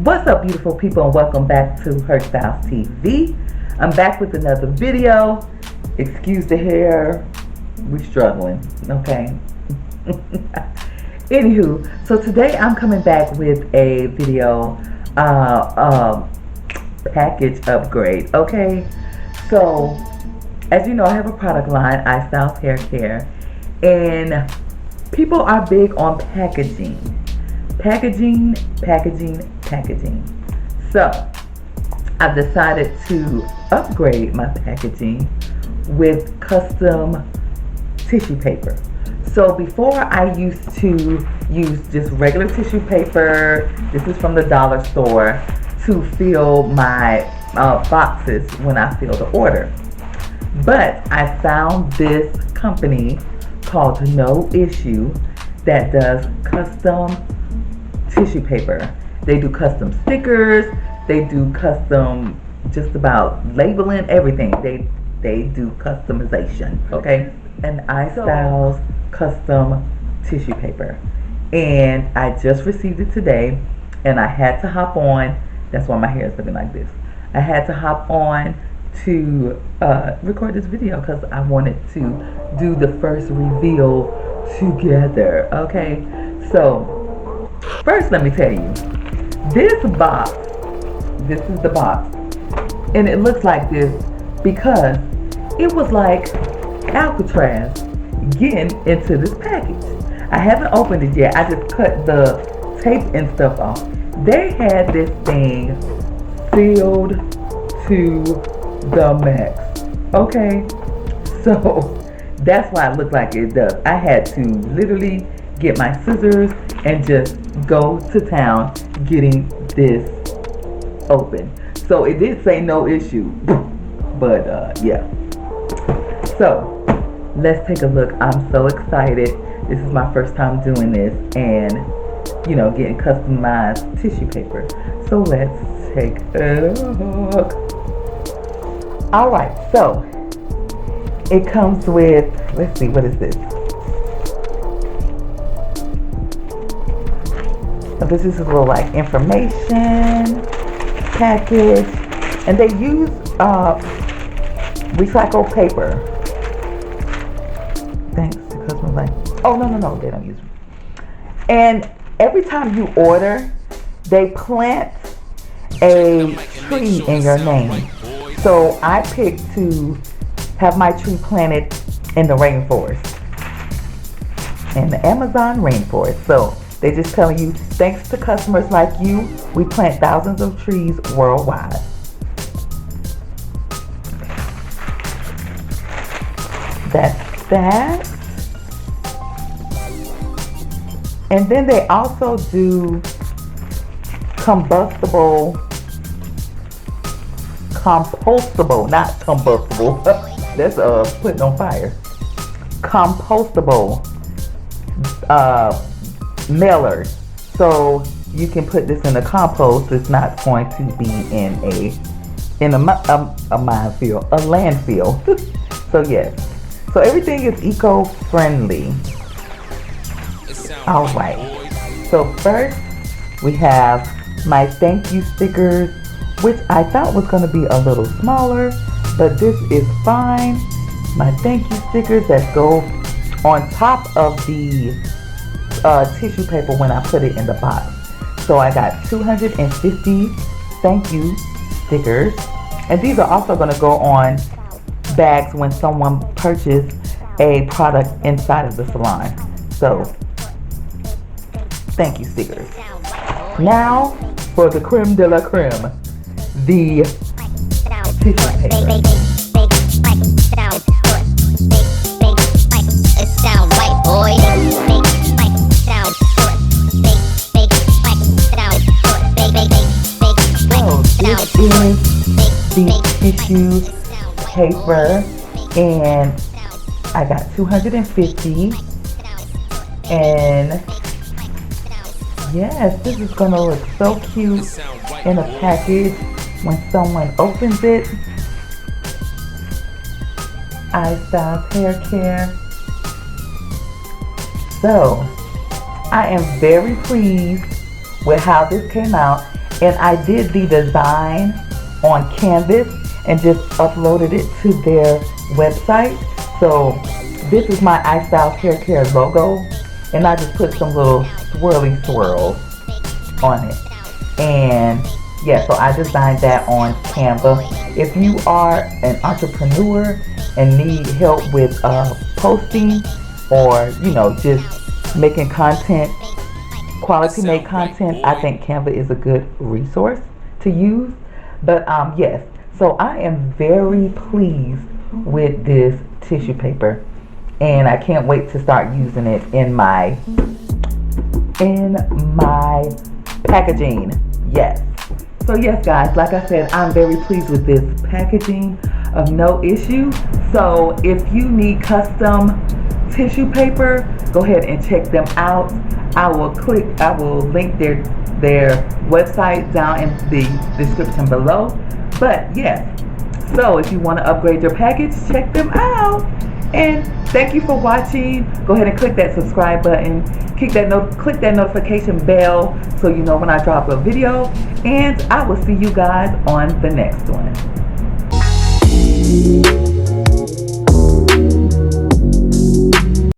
What's up, beautiful people, and welcome back to HERSTYLEZ TV. I'm back with another video. Excuse the hair, we're struggling, okay? Anywho, so today I'm coming back with a video, package upgrade, okay? So, as you know, I have a product line, HERSTYLEZ Hair Care, and people are big on packaging. Packaging. So I've decided to upgrade my packaging with custom tissue paper. So before I used to use just regular tissue paper, this is from the dollar store, to fill my boxes when I fill the order. But I found this company called No Issue that does custom tissue paper. They do custom stickers, they do custom just about labeling, everything. They do customization, okay? And HERSTYLEZ custom tissue paper. And I just received it today, and I had to hop on. That's why my hair is looking like this. I had to hop on to record this video because I wanted to do the first reveal together, okay? So first, let me tell you, this box, this is the box, and it looks like this because it was like Alcatraz getting into this package. I haven't opened it yet. I just cut the tape and stuff off. They had this thing sealed to the max, okay? So that's why it looked like it does. I had to literally get my scissors and just go to town getting this open. So it did say no issue, but yeah. So let's take a look. I'm so excited. This is my first time doing this and, you know, getting customized tissue paper. So let's take a look. All right, so it comes with, let's see, what is this? This is a little like information package, and they use recycled paper. Thanks to customers like, oh no, they don't use it. And every time you order, they plant a tree in your name. So I picked to have my tree planted in the rainforest, in the Amazon rainforest. So they just telling you, thanks to customers like you, we plant thousands of trees worldwide. That's that. And then they also do compostable, not combustible. That's putting on fire. Compostable mailers, so you can put this in the compost. It's not going to be in a minefield, a landfill. So yes, so everything is eco-friendly. All right, so first we have my thank you stickers, which I thought was going to be a little smaller, but this is fine. My thank you stickers that go on top of the tissue paper when I put it in the box. So I got 250 thank you stickers, and these are also going to go on bags when someone purchases a product inside of the salon. So thank you stickers. Now for the creme de la creme, the tissue paper. This is the tissue paper, and I got 250, and yes, this is gonna look so cute in a package when someone opens it. HERSTYLEZ Hair Care. So I am very pleased with how this came out, and I did the design on Canvas and just uploaded it to their website. So this is my iStyle Hair Care logo, and I just put some little swirly swirls on it. And yeah, so I designed that on Canva. If you are an entrepreneur and need help with posting, or just making content, quality made content, I think Canva is a good resource to use. But yes, so I am very pleased with this tissue paper, and I can't wait to start using it in my packaging. Yes. So yes, guys, like I said, I'm very pleased with this packaging of no issue. So if you need custom tissue paper, go ahead and check them out. I will link their website down in the description below. But yes, so if you want to upgrade your package, check them out. And thank you for watching. Go ahead and click that subscribe button. Click that notification bell so you know when I drop a video. And I will see you guys on the next one.